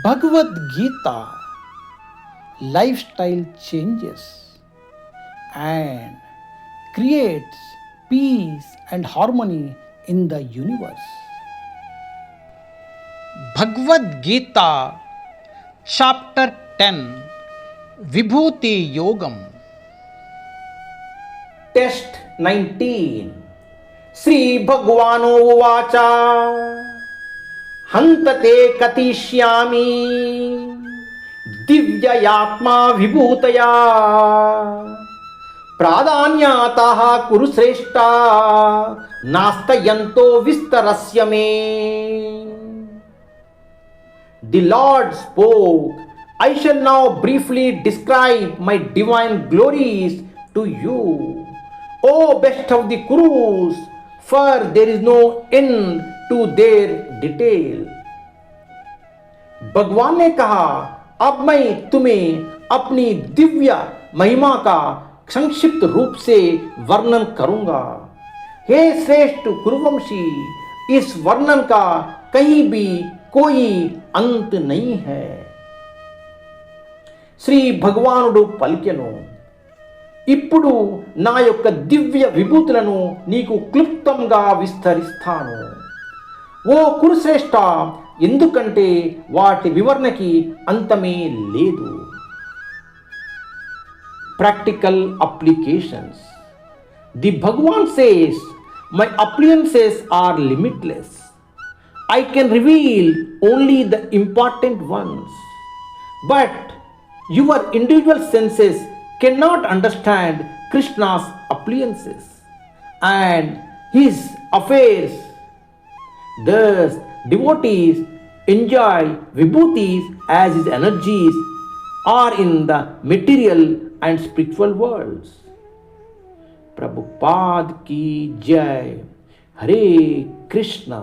Bhagavad Gita, lifestyle changes and creates peace and harmony in the universe. Bhagavad Gita, Chapter 10, Vibhuti Yogam. Test 19. Sri Bhagavano Vacha Hantate Katishyami Divyayatma Vibhutaya Pradanyataha Kurusreshta Nastayanto Vistarasya Me. The Lord spoke, I shall now briefly describe my divine glories to you, O best of the Kurus, for there is no end to their detail. भगवान ने कहा, अब मैं तुम्हें अपनी दिव्य महिमा का संक्षिप्त रूप से वर्णन करूंगा. हे श्रेष्ठ कुरुवंशी, इस वर्णन का कहीं भी कोई अंत नहीं है. శ్రీ భగవానుడు పలికెను, ఇప్పుడు నా యొక్క దివ్య విభూతులను నీకు క్లుప్తంగా విస్తరిస్తాను. ఓ కురుశ్రేష్ఠ, ఎందుకంటే వాటి వివరణకి అంతమే లేదు. Practical applications. The Bhagwan says, my appliances are limitless. I can reveal only the important ones, but your individual senses cannot understand Krishna's appliances and his affairs. Thus, devotees enjoy vibhutis as his energies are in the material and spiritual worlds. Prabhupada ki Jai. Hare Krishna.